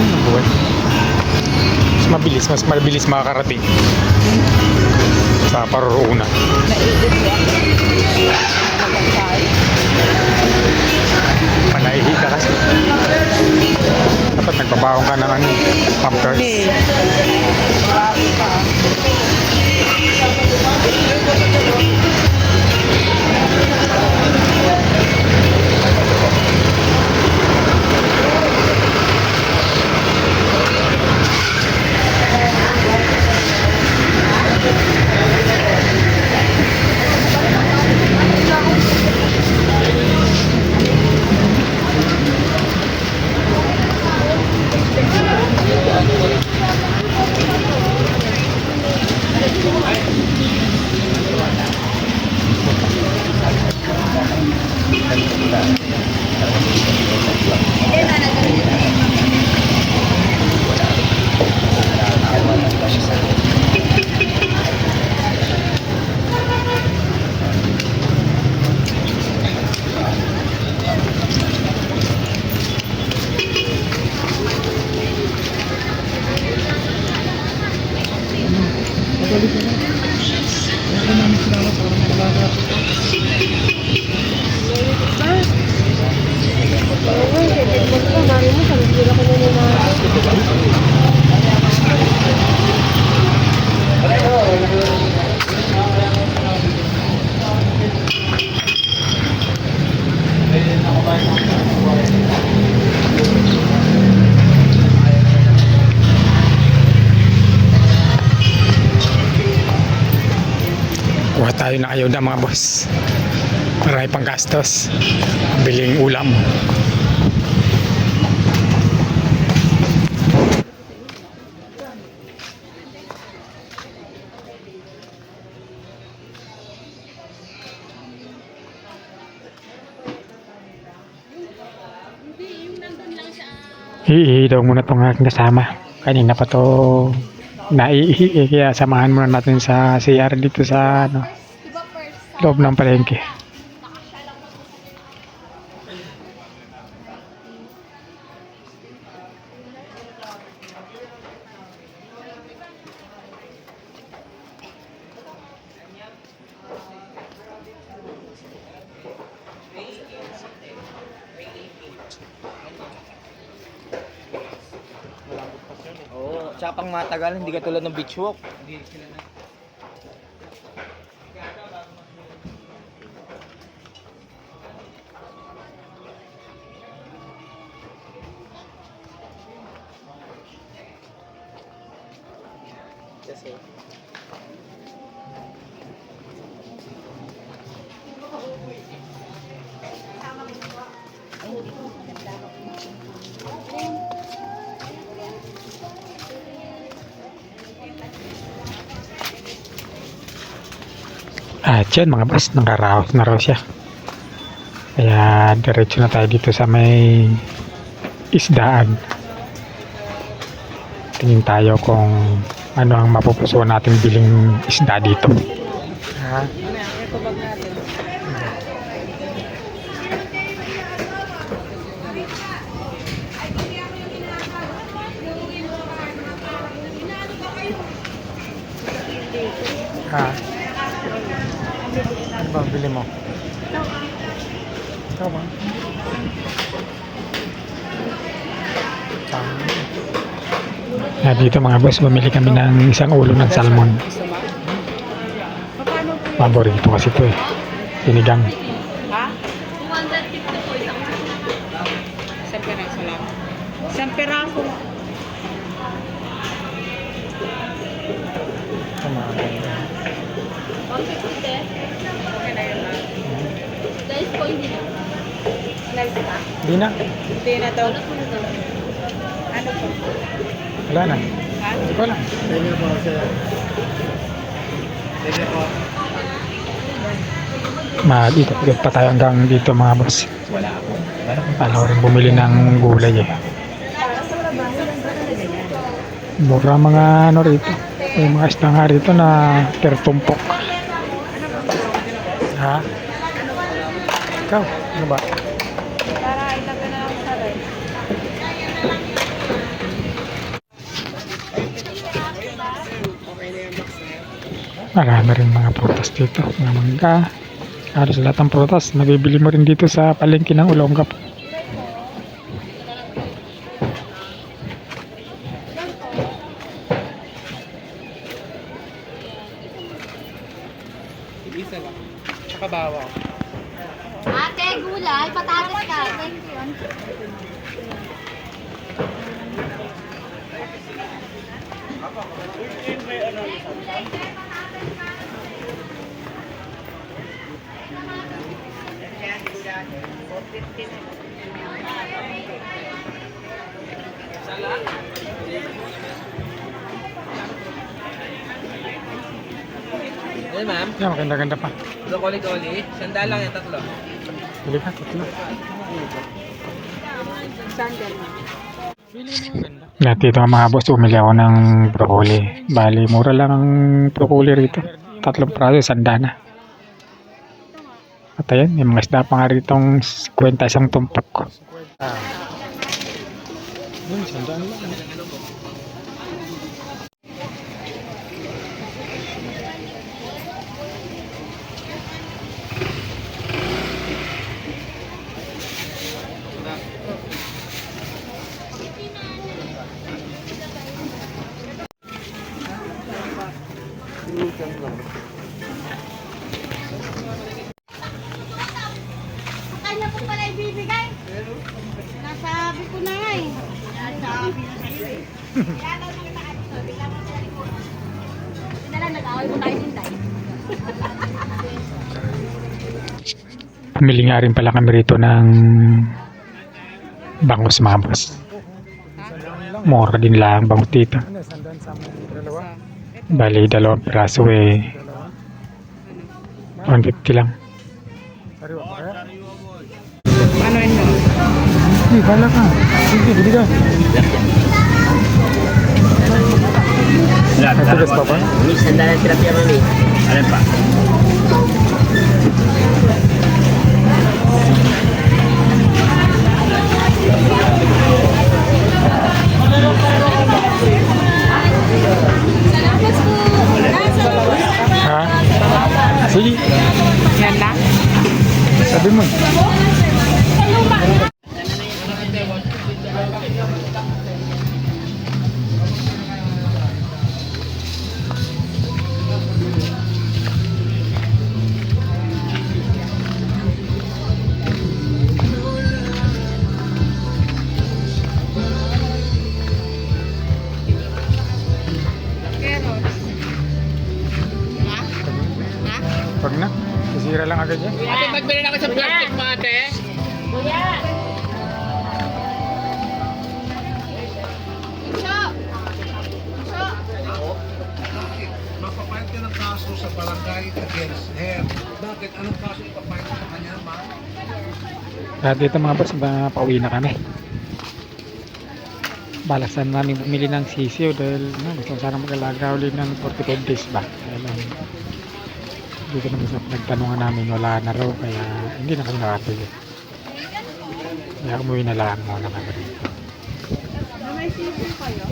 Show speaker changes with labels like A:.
A: ng buwan. Mas mabilis makakarating sa paruroonan.
B: Naigit ko ako. Nagkakay.
A: Panaihi ka kasi. Dapat nagbabaong ka ng pampers.
B: Hindi. Grabe ka.
A: Kuha tayo ng ayuda mga boss. Marami pang gastos. Biling ulam. Iihi daw muna itong aking kasama. Kanina pa to naiihi, kaya samahan muna natin sa CR dito sa loob ng palengke.
C: Oo, tsaka pang matagal, hindi ka tulad ng beach walk. Yes, sir.
A: At yun mga boss, nakaraos na raw siya. Kaya diretso na tayo dito sa may isdaan. Tingin tayo kung ano ang mapupusuan natin biling isda dito. Ha?
B: Ito bag natin.
A: Ha? Ano ba bili mo? Ikaw ba? Dito mga boss, bumili kami ng isang ulo ng salmon. Paborito kasi ito eh. Sinigang.
B: Ha? 250 po isang. Isang peraso lang. Isang peraso.
A: Ito mga ganda.
B: Okay na yun lang. Guys po, hindi na. Live ka?
A: Hindi na.
B: Hindi na daw. Ano po?
A: Wala na.
B: Ha?
A: Hindi ko lang.
C: Thank you po, sir. Thank you po.
A: Mag-ikot pa tayo hanggang dito mga boss.
C: Wala ako.
A: Ano rin bumili ng gulay eh. Mura mga ano rito. May mga isda nga rito na tertumpok. Ha? Ikaw? Ano ba?
B: Para ilagay na lang sa rin.
A: Marami rin mga prutas dito. Mga mangga. Halos lahat ng prutas. Mabibili mo rin dito sa palengke ng Olongapo.
C: Isa lang. Tsaka bawang.
B: Ate, gulay, patatas ka. Thank you.
C: Ano ma'am?
A: Yan, maganda-ganda pa.
C: Broccoli-coli. Sandal lang yung tatlo.
A: Bili ka, tatlo. Lahat dito mga boss, umili ako ng broccoli. Bali, mura lang ang broccoli rito. 3 praso, sandana. At ayan, may mga isda pa nga ritong 50 isang tumpok. Yun, sandaan lang.
B: Kanya po pala ibibigay. Nasabi ko na nga eh. Nasabi na sa'yo eh. Kaya daw nakita ka dito. Bigla mo sa likod. Pinala, nag-away mo tayo din tayo.
A: Pumili nga rin pala kami rito ng bangus mga boss. Mura din lang bangus dito. Bali, 2 piraso eh. 150 lang.
C: Ano yun?
A: Hindi, bala ka. Sige, bili ka. Matigas pa ba?
D: Ini sandalan terapia mami. Ada pak.
A: Ha? Sige.
C: Yan lang?
A: Sabi mo. Pag na. Sisira lang agad yan.
C: Ate, magbili na ako sa plastic mo ate.
E: Mapapayag ka ng kaso sa barangay against her. Bakit? Anong kaso ipapayag sa kanya, ma'am?
A: Lahat dito mga boss, pauwi na kami. Balasan namin bumili ng sisiyo dahil gusto ko sana mag-alaga ulit ng 45 days ba. Kaya lang, dito naman sa nagtanungan namin wala na raw kaya hindi na kami nakapili. Kaya umuwi na lang muna kami rito.
B: May sisig kayo?